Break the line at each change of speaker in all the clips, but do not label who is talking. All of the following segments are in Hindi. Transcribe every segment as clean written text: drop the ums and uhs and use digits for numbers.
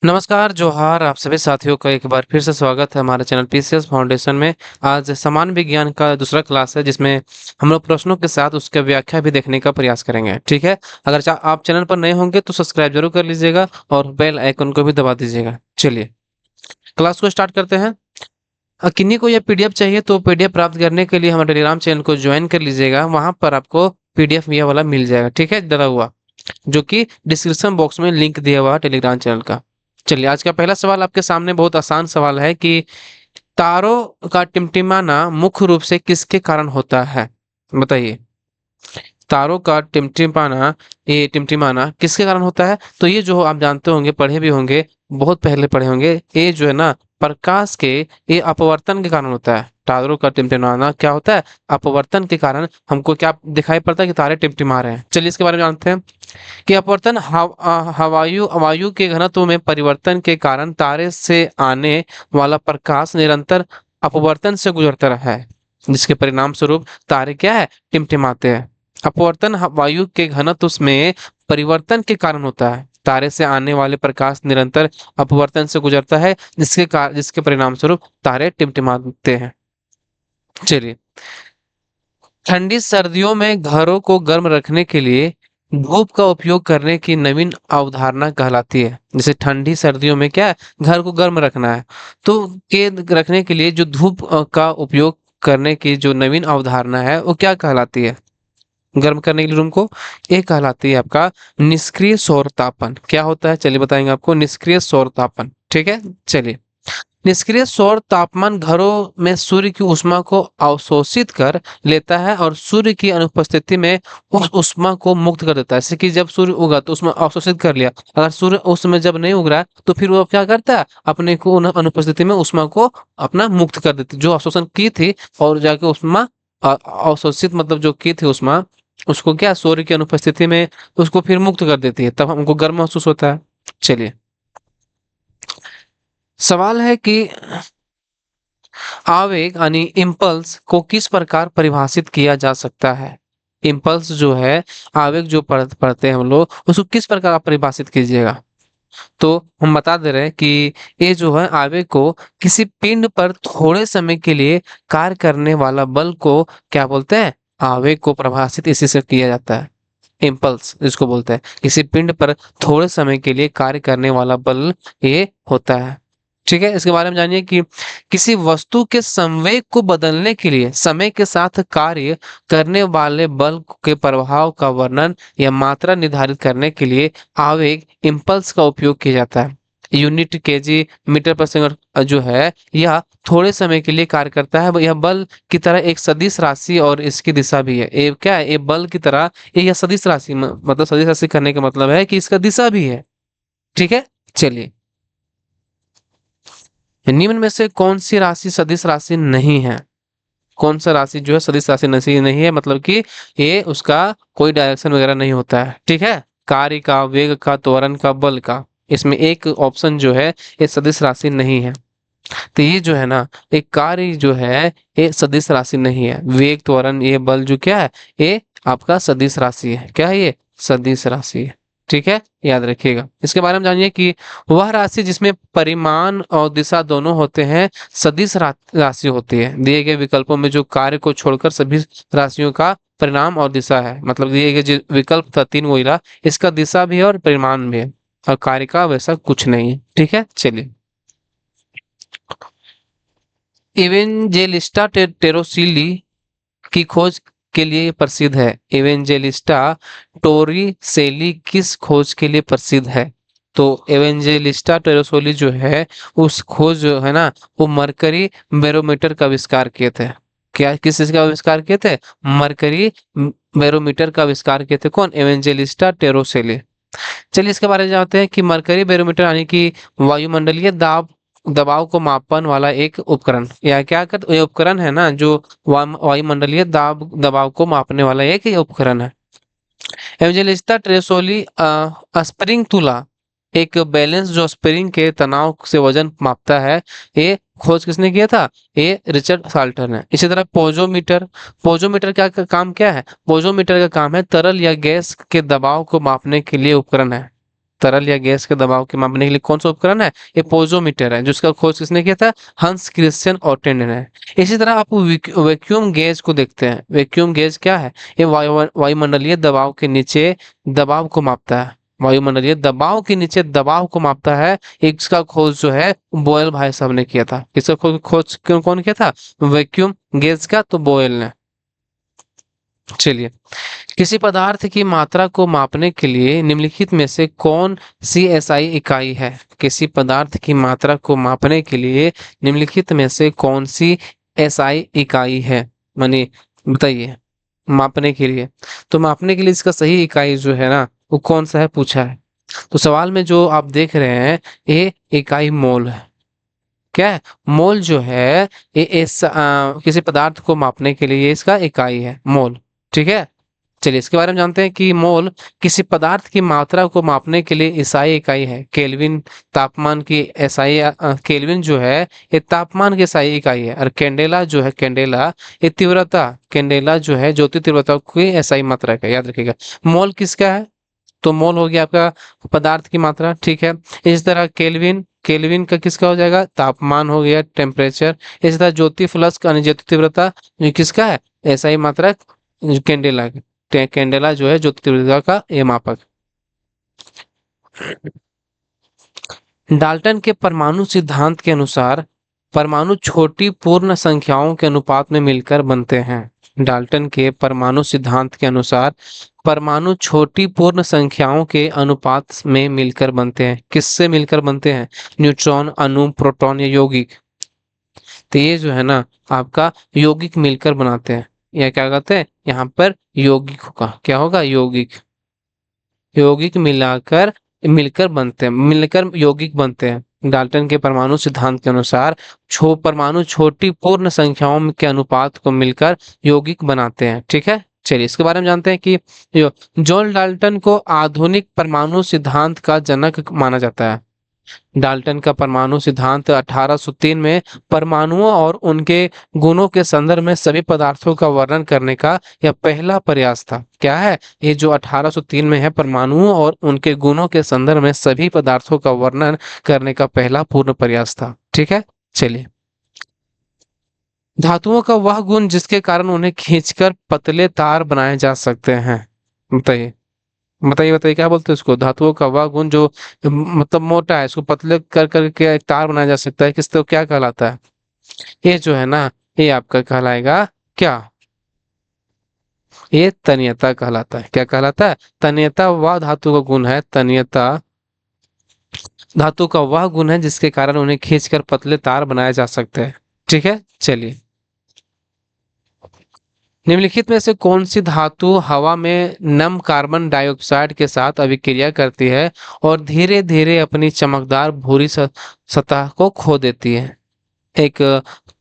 नमस्कार, जोहार आप सभी साथियों का एक बार फिर से स्वागत है हमारे चैनल पीसीएस फाउंडेशन में। आज सामान्य विज्ञान का दूसरा क्लास है जिसमें हम लोग प्रश्नों के साथ उसका व्याख्या भी देखने का प्रयास करेंगे, ठीक है? अगर आप चैनल पर नए होंगे तो सब्सक्राइब जरूर कर लीजिएगा और बेल आइकन को भी दबा दीजिएगा। चलिए, क्लास को स्टार्ट करते हैं। किन्हीं को यह पीडीएफ चाहिए तो पीडीएफ प्राप्त करने के लिए हमारे टेलीग्राम चैनल को ज्वाइन कर लीजिएगा। वहां पर आपको पीडीएफ ये वाला मिल जाएगा, ठीक है, डला हुआ, जो कि डिस्क्रिप्शन बॉक्स में लिंक दिया हुआ है टेलीग्राम चैनल का। चलिए, आज का पहला सवाल आपके सामने बहुत आसान सवाल है कि तारों का टिमटिमाना मुख्य रूप से किसके कारण होता है? बताइए। तारों का टिमटिमाना किसके कारण होता है? तो ये जो आप जानते होंगे, पढ़े भी होंगे, बहुत पहले पढ़े होंगे, ये जो है ना, प्रकाश के ये अपवर्तन के कारण होता है। तारों का टिमटिमाना क्या होता है? अपवर्तन के कारण हमको क्या दिखाई पड़ता है कि तारे टिमटिमा रहे हैं। चलिए, इसके बारे में जानते हैं कि अपवर्तन हवायु वायु के घनत्व में परिवर्तन के कारण तारे से आने वाला प्रकाश निरंतर अपवर्तन से गुजरता रहा है, जिसके परिणाम स्वरूप तारे क्या है? टिमटिमाते हैं। अपवर्तन वायु के घनत्व में परिवर्तन के कारण होता है। तारे से आने वाले प्रकाश निरंतर अपवर्तन से गुजरता है, जिसके परिणाम स्वरूप तारे टिमटिमाते हैं। चलिए, ठंडी सर्दियों में घरों को गर्म रखने के लिए धूप का उपयोग करने की नवीन अवधारणा कहलाती है। जैसे ठंडी सर्दियों में क्या है, घर को गर्म रखना है, तो के रखने के लिए जो धूप का उपयोग करने की जो नवीन अवधारणा है वो क्या कहलाती है? गर्म करने के लिए रूम को, ये कहलाती है आपका निष्क्रिय सौर तापन। क्या होता है? चलिए बताएंगे आपको, निष्क्रिय सौर तापन, ठीक है। चलिए, निष्क्रिय सौर तापमान घरों में सूर्य की ऊष्मा को अवशोषित कर लेता है और सूर्य की अनुपस्थिति में उस ऊष्मा को मुक्त कर देता है। जैसे कि जब सूर्य उगा तो उसमें अवशोषित कर लिया, अगर सूर्य उस समय जब नहीं उग रहा है तो फिर वो क्या करता है? अपने को अनुपस्थिति में ऊष्मा को अपना मुक्त कर देती, जो अवशोषण की थी, और जाके ऊष्मा अवशोषित मतलब जो की थी ऊष्मा, उसको क्या सूर्य की अनुपस्थिति में उसको फिर मुक्त कर देती है, तब हमको गर्म महसूस होता है। चलिए, सवाल है कि आवेग यानी इम्पल्स को किस प्रकार परिभाषित किया जा सकता है? इम्पल्स जो है, आवेग जो पढ़ते हैं हम लोग, उसको किस प्रकार आप परिभाषित कीजिएगा? तो हम बता दे रहे हैं कि ये जो है, आवेग को किसी पिंड पर थोड़े समय के लिए कार्य करने वाला बल को क्या बोलते हैं? आवेग को परिभाषित इसी से किया जाता है। इम्पल्स इसको बोलते हैं, किसी पिंड पर थोड़े समय के लिए कार्य करने वाला बल ये होता है, ठीक है। इसके बारे में जानिए कि किसी वस्तु के संवेग को बदलने के लिए समय के साथ कार्य करने वाले बल के प्रभाव का वर्णन या मात्रा निर्धारित करने के लिए आवेग इम्पल्स का उपयोग किया जाता है। यूनिट केजी मीटर पर सेकंड जो है, यह थोड़े समय के लिए कार्य करता है। यह बल की तरह एक सदिश राशि और इसकी दिशा भी है। ये क्या है? ये बल की तरह, ये यह सदिश राशि मतलब सदिश राशि करने का मतलब है कि इसका दिशा भी है, ठीक है। चलिए, निम्न में से कौन सी राशि सदिश राशि नहीं है? कौन सा राशि जो है सदिश राशि नहीं है, मतलब कि ये उसका कोई डायरेक्शन वगैरह नहीं होता है, ठीक है। कार्य का, वेग का, त्वरण का, बल का, इसमें एक ऑप्शन जो है ये सदिश राशि नहीं है। तो ये जो है ना, एक कार्य जो है ये सदिश राशि नहीं है। वेग, त्वरण, ये बल जो क्या है, ये आपका सदिश राशि है। क्या है ये? सदिश राशि है, ठीक है, याद रखिएगा। इसके बारे में जानिए कि वह राशि जिसमें परिमाण और दिशा दोनों होते हैं सदिश राशि होती है। दिए गए विकल्पों में जो कार्य को छोड़कर सभी राशियों का परिणाम और दिशा है, मतलब दिए गए जो विकल्प था तीन वहीला, इसका दिशा भी है और परिमाण भी है, और कार्य का वैसा कुछ नहीं है, ठीक है। चलिए, इवेंजेलिस्टा टेरोसिली की खोज के लिए प्रसिद्ध है। इवेंजेलिस्टा टोरिसेली किस खोज के लिए प्रसिद्ध है? तो एवेंजेलिस्टा टेरोसोली जो है, उस खोज जो है ना, वो मरकरी बैरोमीटर का आविष्कार किए थे। क्या, किस चीज का आविष्कार किए थे? मरकरी बैरोमीटर का आविष्कार किए थे। कौन? एवेंजेलिस्टा टेरोसेली। चलिए, इसके बारे में जानते हैं कि मरकरी बैरोमीटर यानी कि वायुमंडलीय दबाव को मापन वाला एक उपकरण, या क्या कर ये उपकरण है ना, जो वायुमंडलीय दबाव को मापने वाला एक ही उपकरण है। एवंजेलिस्टा ट्रेसोली स्प्रिंग तुला, एक बैलेंस जो स्प्रिंग के तनाव से वजन मापता है, ये खोज किसने किया था? ये रिचर्ड साल्टन है। इसी तरह पोजोमीटर, पोजोमीटर का काम क्या है? पोजोमीटर का काम है तरल या गैस के दबाव को मापने के लिए उपकरण है। तरल या गैस के दबाव के मापने के लिए कौन सा उपकरण है? ये पोजोमीटर है, जिसका खोज किसने किया था? हंस क्रिश्चियन ऑर्टेन ने। इसी तरह आप वैक्यूम गेज को देखते हैं। वैक्यूम गेज क्या है? ये वायुमंडलीय दबाव के नीचे दबाव को मापता है। वायुमंडलीय दबाव के नीचे दबाव को मापता है। इसका खोज जो है बोयल भाई साहब ने किया था। इसका खोज कौन किया था? वैक्यूम गेज का, तो बोयल ने। चलिए, किसी पदार्थ की मात्रा को मापने के लिए निम्नलिखित में से कौन सी एसआई इकाई है? किसी पदार्थ की मात्रा को मापने के लिए निम्नलिखित में से कौन सी एसआई इकाई है? माने बताइए, मापने के लिए। तो मापने के लिए इसका सही इकाई जो है ना, वो कौन सा है पूछा है। तो सवाल में जो आप देख रहे हैं, ये इकाई मोल है। क्या है? मोल जो है ये किसी पदार्थ को मापने के लिए ये इसका इकाई है, मोल। ठीक है। चलिए, इसके बारे में जानते हैं कि मोल किसी पदार्थ की मात्रा को मापने के लिए एसआई इकाई है। केल्विन तापमान की एसआई, केल्विन जो है ये तापमान की एसआई इकाई है। और कैंडेला जो है, कैंडेला ये तीव्रता, कैंडेला जो है ज्योति तीव्रता की एसआई मात्रा का, याद रखिएगा। मोल किसका है? तो मोल हो गया आपका पदार्थ की मात्रा। ठीक है। इस तरह केल्विन, केल्विन का किसका हो जाएगा? तापमान हो गया, टेम्परेचर। इस तरह ज्योति फ्लक्स यानी ज्योति तीव्रता ये किसका है? एसआई मात्रा कैंडेला की। कैंडेला जो है ज्योति तीव्रता का ये मापक। डाल्टन के परमाणु सिद्धांत के अनुसार परमाणु छोटी पूर्ण संख्याओं के अनुपात में मिलकर बनते हैं। डाल्टन के परमाणु सिद्धांत के अनुसार परमाणु छोटी पूर्ण संख्याओं के अनुपात में मिलकर बनते हैं। किससे मिलकर बनते हैं? न्यूट्रॉन, अणु, प्रोटॉन या यौगिक। तो ये जो है ना आपका यौगिक मिलकर बनाते हैं। या क्या कहते हैं यहाँ पर? यौगिक होगा। क्या होगा? यौगिक। यौगिक मिलाकर मिलकर बनते हैं, मिलकर यौगिक बनते हैं। डाल्टन के परमाणु सिद्धांत के अनुसार परमाणु छोटी पूर्ण संख्याओं के अनुपात को मिलकर यौगिक बनाते हैं। ठीक है। चलिए, इसके बारे में जानते हैं कि जॉन डाल्टन को आधुनिक परमाणु सिद्धांत का जनक माना जाता है। डाल्टन का परमाणु सिद्धांत 1803 में परमाणुओं और उनके गुणों के संदर्भ में सभी पदार्थों का वर्णन करने का यह पहला प्रयास था। क्या है? ये जो 1803 में है, परमाणुओं और उनके गुणों के संदर्भ में सभी पदार्थों का वर्णन करने का पहला पूर्ण प्रयास था। ठीक है। चलिए, धातुओं का वह गुण जिसके कारण उन्हें खींचकर पतले तार बनाए जा सकते हैं। बताइए, बताइए, बताइए, क्या बोलते हैं उसको? धातुओं का वह गुण जो मतलब मोटा है, इसको पतले कर करके एक तार बनाया जा सकता है। किस तो क्या कहलाता है? ये जो है ना, ये आपका कहलाएगा क्या? ये तन्यता कहलाता है। क्या कहलाता है? तन्यता वह धातु का गुण है। तन्यता धातु का वह गुण है जिसके कारण उन्हें खींचकर पतले तार बनाए जा सकते हैं। ठीक है। चलिए, निम्नलिखित में से कौन सी धातु हवा में नम कार्बन डाइऑक्साइड के साथ अभिक्रिया करती है और धीरे धीरे अपनी चमकदार भूरी सतह को खो देती है, एक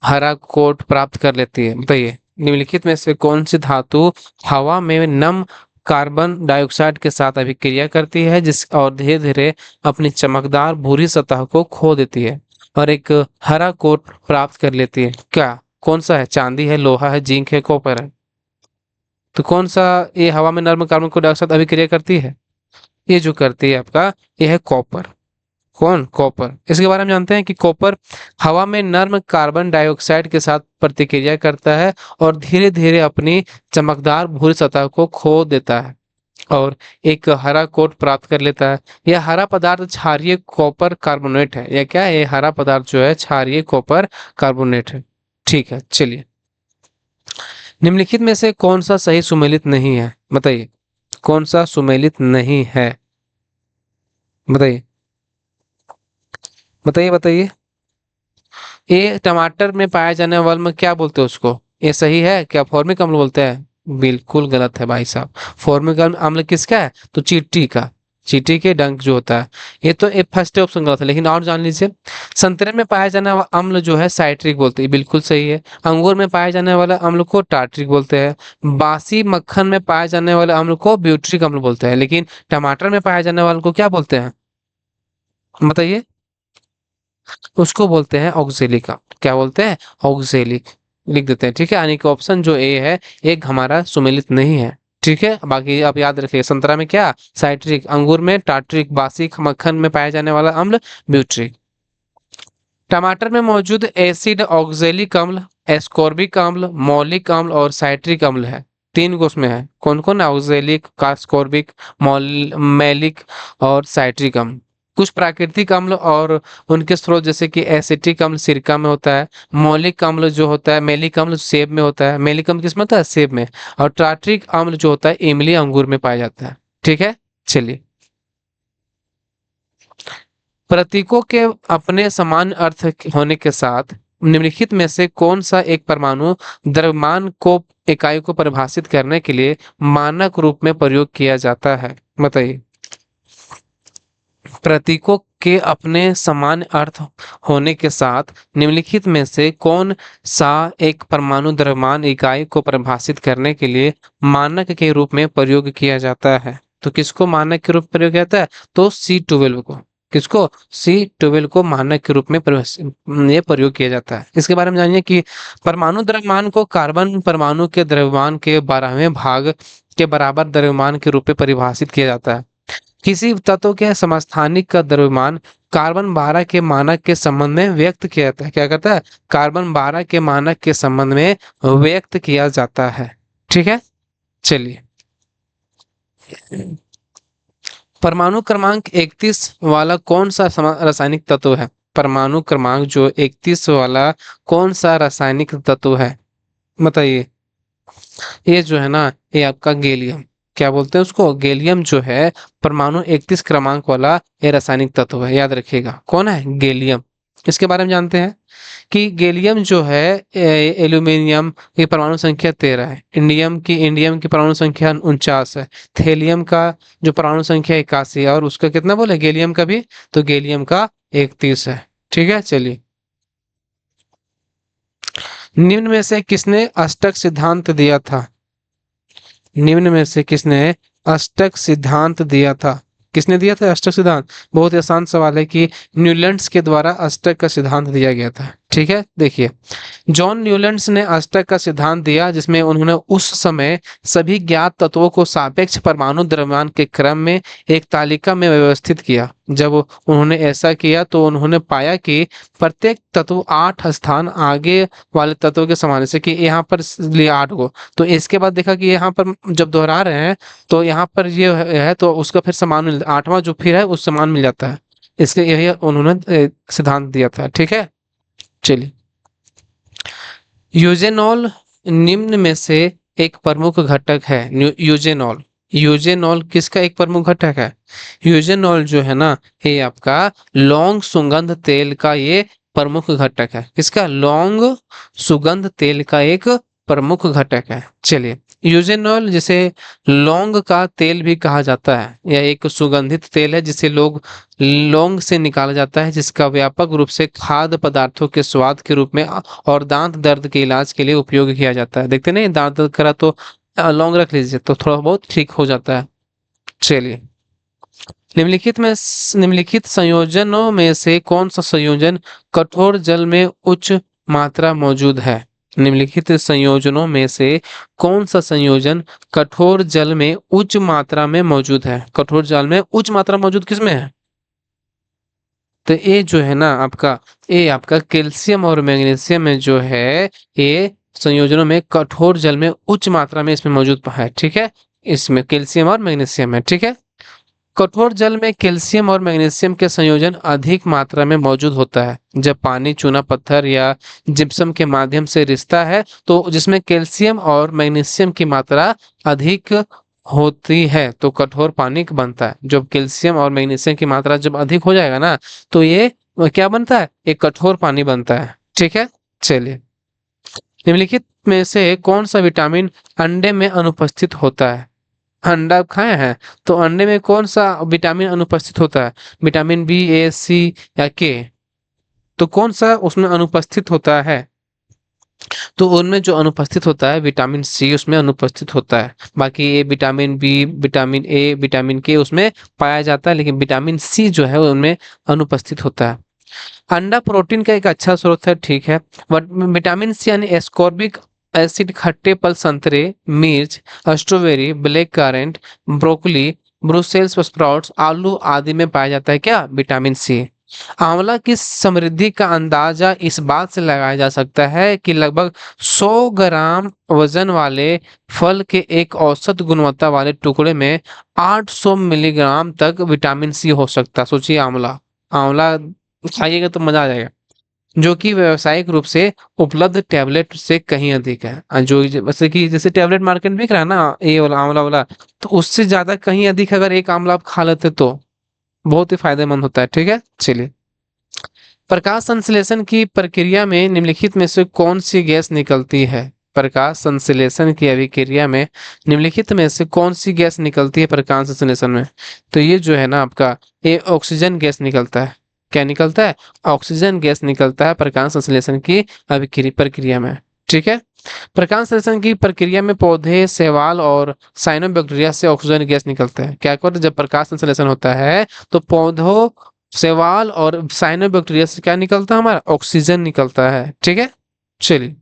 हरा कोट प्राप्त कर लेती है? बताइए, निम्नलिखित में से कौन सी धातु हवा में नम कार्बन डाइऑक्साइड के साथ अभिक्रिया करती है जिस और धीरे धीरे अपनी चमकदार भूरी सतह को खो देती है और एक हरा कोट प्राप्त कर लेती है? क्या? कौन सा है? चांदी है, लोहा है, जिंक है, कॉपर है? तो कौन सा ये हवा में नर्म कार्बन डाइऑक्साइड अभिक्रिया करती है? ये जो करती है आपका, ये है कॉपर। कौन? कॉपर। इसके बारे में जानते हैं कि कॉपर हवा में नर्म कार्बन डाइऑक्साइड के साथ प्रतिक्रिया करता है और धीरे धीरे अपनी चमकदार भूरी सतह को खो देता है और एक हरा कोट प्राप्त कर लेता है। यह हरा पदार्थ क्षारीय कॉपर कार्बोनेट है। यह क्या है? ये हरा पदार्थ जो है क्षारीय कॉपर कार्बोनेट है। ठीक है। चलिए, निम्नलिखित में से कौन सा सही सुमेलित नहीं है? बताइए, कौन सा सुमेलित नहीं है? बताइए, बताइए, बताइए। ये टमाटर में पाया जाने वाला में क्या बोलते हैं उसको? ये सही है क्या? फॉर्मिक अम्ल बोलते हैं? बिल्कुल गलत है भाई साहब। फॉर्मिक अम्ल किसका है? तो चींटी का, चींटी के डंक जो होता है। ये तो एक फर्स्ट ऑप्शन गलत है, लेकिन और जान लीजिए। संतरे में पाया जाने वाला अम्ल जो है साइट्रिक बोलते हैं, बिल्कुल सही है। अंगूर में पाए जाने वाला अम्ल को टार्ट्रिक बोलते हैं। बासी मक्खन में पाए जाने वाले अम्ल को ब्यूट्रिक अम्ल बोलते हैं, लेकिन टमाटर में पाए जाने वाले को क्या बोलते हैं? बताइए। उसको बोलते हैं ऑक्जेलिक। क्या बोलते हैं? ऑक्जेलिक। लिख देते हैं। ठीक है। यानी कि ऑप्शन जो ए है एक हमारा सुमेलित नहीं है। ठीक है, बाकी आप याद रखिए, संतरा में क्या, साइट्रिक, अंगूर में टार्ट्रिक, बासी मक्खन में पाया जाने वाला अम्ल ब्यूट्रिक। टमाटर में मौजूद एसिड ऑक्जेलिक अम्ल, एस्कॉर्बिक अम्ल, मौलिक अम्ल और साइट्रिक अम्ल है। तीन को उसमें है, कौन कौन है, ऑक्जेलिक, कास्कॉर्बिक, मैलिक और साइट्रिक अम्ल। कुछ प्राकृतिक अम्ल और उनके स्रोत जैसे कि एसिटिक अम्ल सिरका में होता है, मौलिक अम्ल जो होता है, मैलिक अम्ल सेब में होता है, मैलिक अम्ल किस में होता है, सेब में, और टार्ट्रिक अम्ल जो होता है इमली अंगूर में पाया जाता है। ठीक है, चलिए। प्रतीकों के अपने समान अर्थ होने के साथ निम्नलिखित में से कौन सा एक परमाणु द्रव्यमान को इकाई को परिभाषित करने के लिए मानक रूप में प्रयोग किया जाता है, बताइए। प्रतीकों के अपने समान अर्थ होने के साथ निम्नलिखित में से कौन सा एक परमाणु द्रव्यमान इकाई को परिभाषित करने के लिए मानक के रूप में प्रयोग किया जाता है। तो किसको मानक के रूप में प्रयोग किया जाता है, तो C12 को। किसको, C12 को मानक के रूप में ये प्रयोग किया जाता है। इसके बारे में जानिए कि परमाणु द्रव्यमान को कार्बन परमाणु के द्रव्यमान के 12वें भाग के बराबर द्रव्यमान के रूप में परिभाषित किया जाता है। किसी तत्व के समस्थानिक का द्रव्यमान कार्बन 12 के मानक के संबंध में व्यक्त किया जाता है। क्या कहता है, कार्बन 12 के मानक के संबंध में व्यक्त किया जाता है। ठीक है, चलिए। परमाणु क्रमांक 31 वाला कौन सा रासायनिक तत्व है। परमाणु क्रमांक जो 31 वाला कौन सा रासायनिक तत्व है, बताइए। ये जो है ना, ये आपका गैलियम, क्या बोलते हैं उसको, गैलियम जो है परमाणु 31 क्रमांक वाला ये रासायनिक तत्व है, याद रखिएगा कौन है, गैलियम। इसके बारे में जानते हैं कि गैलियम जो है एल्यूमिनियम की परमाणु संख्या 13 है, इंडियम की परमाणु संख्या 49 है, थेलियम का जो परमाणु संख्या 81 है, और उसका कितना बोले, गैलियम का भी, तो गैलियम का 31 है। ठीक है, चलिए। निम्न में से किसने अष्टक सिद्धांत दिया था। निम्न में से किसने अष्टक सिद्धांत दिया था, किसने दिया था अष्टक सिद्धांत। बहुत ही आसान सवाल है कि न्यूलैंड्स के द्वारा अष्टक का सिद्धांत दिया गया था। ठीक है, देखिए, जॉन न्यूलैंड्स ने अष्टक का सिद्धांत दिया जिसमें उन्होंने उस समय सभी ज्ञात तत्वों को सापेक्ष परमाणु द्रव्यमान के क्रम में एक तालिका में व्यवस्थित किया। जब उन्होंने ऐसा किया तो उन्होंने पाया कि प्रत्येक तत्व 8 स्थान आगे वाले तत्वों के समान, जैसे कि यहाँ पर लिए 8 को, तो इसके बाद देखा कि यहाँ पर जब दोहरा रहे हैं तो यहाँ पर ये है तो उसका फिर समान मिल, 8वां जो फिर है उस समान मिल जाता है। इसके यही उन्होंने सिद्धांत दिया था। ठीक है, चलिए। यूजेनॉल निम्न में से एक प्रमुख घटक है। यूजेनॉल, यूजेनॉल किसका एक प्रमुख घटक है। यूजेनॉल जो है ना, ये आपका लौंग सुगंध तेल का ये प्रमुख घटक है। किसका, लौंग सुगंध तेल का एक प्रमुख घटक है। चलिए, यूजेनॉल जिसे लौंग का तेल भी कहा जाता है, यह एक सुगंधित तेल है जिसे लोग लौंग से निकाला जाता है, जिसका व्यापक रूप से खाद्य पदार्थों के स्वाद के रूप में और दांत दर्द के इलाज के लिए उपयोग किया जाता है। देखते नहीं, दांत दर्द करा तो लौंग रख लीजिए तो थोड़ा बहुत ठीक हो जाता है। चलिए, निम्नलिखित संयोजनों में से कौन सा संयोजन कठोर जल में उच्च मात्रा मौजूद है। निम्नलिखित संयोजनों में से कौन सा संयोजन कठोर जल में उच्च मात्रा में मौजूद है। कठोर जल में उच्च मात्रा मौजूद किसमें है, तो ये जो है ना आपका, ये आपका कैल्शियम और मैग्नीशियम में जो है, ये संयोजनों में कठोर जल में उच्च मात्रा में इसमें मौजूद है। ठीक है, इसमें कैल्शियम और मैग्नीशियम है। ठीक है, कठोर जल में कैल्शियम और मैग्नीशियम के संयोजन अधिक मात्रा में मौजूद होता है। जब पानी चूना पत्थर या जिप्सम के माध्यम से रिसता है तो जिसमें कैल्शियम और मैग्नीशियम की मात्रा अधिक होती है तो कठोर पानी बनता है। जब कैल्शियम और मैग्नीशियम की मात्रा जब अधिक हो जाएगा ना, तो ये क्या बनता है, एक कठोर पानी बनता है। ठीक है, चलिए। निम्नलिखित में से कौन सा विटामिन अंडे में अनुपस्थित होता है। अंडा खाए हैं तो अंडे में कौन सा विटामिन अनुपस्थित होता है, विटामिन B, A, C या K, तो कौन सा उसमें अनुपस्थित होता है। तो उनमें जो अनुपस्थित होता है विटामिन C उसमें अनुपस्थित होता है। बाकी ये vitamin B, vitamin A, vitamin K उसमें पाया जाता है, लेकिन विटामिन C जो है उनमें अनुपस्थित होता है। अंडा प्रोटीन का एक अच्छा स्रोत है, ठीक है, बट विटामिन C यानी एस्कॉर्बिक एसिड खट्टे फल संतरे, मिर्च, strawberry, black currant, broccoli, Brussels sprouts, आलू आदि में पाया जाता है क्या? Vitamin C. आंवला की समृद्धि का अंदाजा इस बात से लगाया जा सकता है कि लगभग 100 ग्राम वजन वाले फल के एक औसत गुणवत्ता वाले टुकड़े में 800 मिलीग्राम तक विटामिन सी हो सकता है। सोचिए, आंवला आंवला खाइएगा तो मजा आ जाएगा, जो कि व्यावसायिक रूप से उपलब्ध टैबलेट से कहीं अधिक है। जो जैसे कि जैसे टैबलेट मार्केट में बिक रहा है ना, ये वाला आंवला वाला, तो उससे ज्यादा कहीं अधिक अगर एक आंवला आप खा लेते तो बहुत ही फायदेमंद होता है। ठीक है, चलिए। प्रकाश संश्लेषण की प्रक्रिया में निम्नलिखित में से कौन सी गैस निकलती है? प्रकाश संश्लेषण की अभिक्रिया में निम्नलिखित में से कौन सी गैस निकलती है प्रकाश संश्लेषण में? तो ये जो है ना आपका, ये ऑक्सीजन गैस निकलता है। क्या निकलता है? ऑक्सीजन गैस निकलता है प्रकाश संश्लेषण की अभिक्रिया प्रक्रिया में। ठीक है। प्रकाश संश्लेषण की प्रक्रिया में पौधे, शैवाल और साइनोबैक्टीरिया से ऑक्सीजन गैस निकलता है। क्या करते? जब प्रकाश संश्लेषण होता है तो पौधों, शैवाल और साइनोबैक्टीरिया से क्या निकलता है? हमारा ऑक्सीजन निकलता है। ठीक है, चलिए।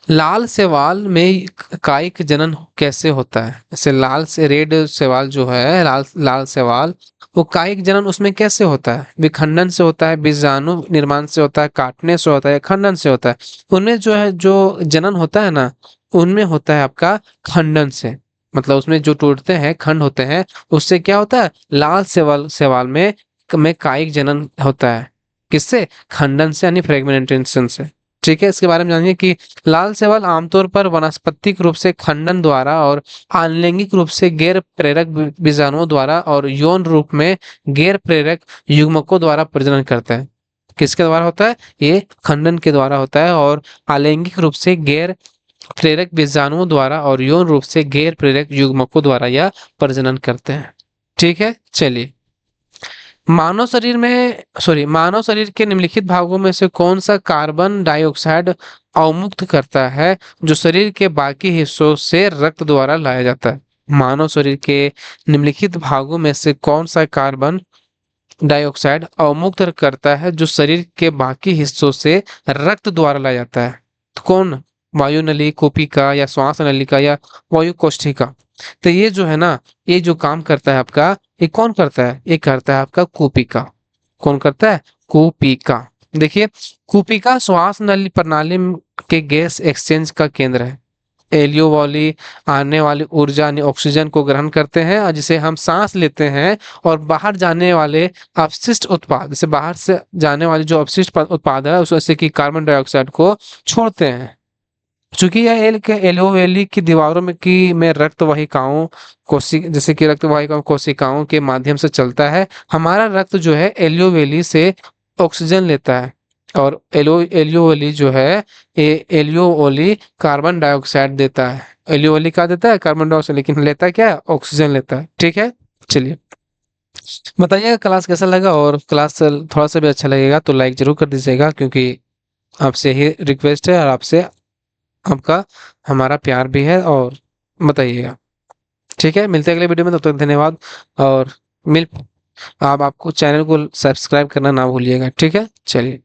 लाल शैवाल में कायिक जनन कैसे होता है? जैसे लाल से रेड शैवाल जो है, लाल लाल शैवाल, वो कायिक जनन उसमें कैसे होता है? विखंडन से होता है, बीजाणु निर्माण से होता है, काटने से होता है, खंडन से होता है? उनमें जो है, जो जनन होता है ना, उनमें होता है आपका खंडन से। मतलब उसमें जो टूटते हैं, खंड होते हैं, उससे क्या होता है? लाल शैवाल शैवाल में कायिक जनन होता है। किससे? खंडन से, यानी फ्रेगमेंटेशन से। ठीक है, इसके बारे में जानिए कि लाल शैवाल आमतौर पर वानस्पतिक रूप से खंडन द्वारा और आलैंगिक रूप से गैर प्रेरक बीजाणुओं द्वारा और यौन रूप में गैर प्रेरक युग्मकों द्वारा प्रजनन करता है। किसके द्वारा होता है? ये खंडन के द्वारा होता है, और आलैंगिक रूप से गैर प्रेरक बीजाणुओं द्वारा और यौन रूप से गैर प्रेरक युग्मकों द्वारा यह प्रजनन करते हैं। ठीक है, चलिए। मानव शरीर के निम्नलिखित भागों में से कौन सा कार्बन डाइऑक्साइड अवमुक्त करता है जो शरीर के बाकी हिस्सों से रक्त द्वारा लाया जाता है? मानव शरीर के निम्नलिखित भागों में से कौन सा कार्बन डाइऑक्साइड अवमुक्त करता है जो शरीर के बाकी हिस्सों से रक्त द्वारा लाया जाता है? तो कौन? वायु नली, कोशिका, या श्वास नलिका, या वायु कोशिका? तो ये जो है ना, ये जो काम करता है आपका, ये कौन करता है? ये करता है आपका कोशिका। कौन करता है? कोशिका। देखिए, कोशिका श्वास नली प्रणाली के गैस एक्सचेंज का केंद्र है। एलियोवली आने वाली ऊर्जा यानी ऑक्सीजन को ग्रहण करते हैं, और जिसे हम सांस लेते हैं, और बाहर जाने वाले अपशिष्ट उत्पाद, जैसे बाहर से जाने वाले जो अपशिष्ट उत्पाद है, उस जैसे कि कार्बन डाइऑक्साइड को छोड़ते हैं। चूंकि यह एल के एलोवेली की दीवारों में रक्त वाहिकाओं, कोशिक जैसे कि रक्त वाहिकाओं कोशिकाओं के माध्यम से चलता है, हमारा रक्त जो है एलियोवेली से ऑक्सीजन लेता है, और एलियोवेली जो है, ये एलियोवेली कार्बन डाइऑक्साइड देता है। एलियोवेली क्या देता है? कार्बन डाइऑक्साइड, लेकिन लेता है क्या? ऑक्सीजन लेता है। ठीक है, चलिए। बताइएगा क्लास कैसा लगा, और क्लास थोड़ा सा भी अच्छा लगेगा तो लाइक जरूर कर दीजिएगा, क्योंकि आपसे ही रिक्वेस्ट है, और आपसे आपका हमारा प्यार भी है, और बताइएगा। ठीक है, मिलते हैं अगले वीडियो में, तब तक धन्यवाद। और मिल आप आपको चैनल को सब्सक्राइब करना ना भूलिएगा। ठीक है, चलिए।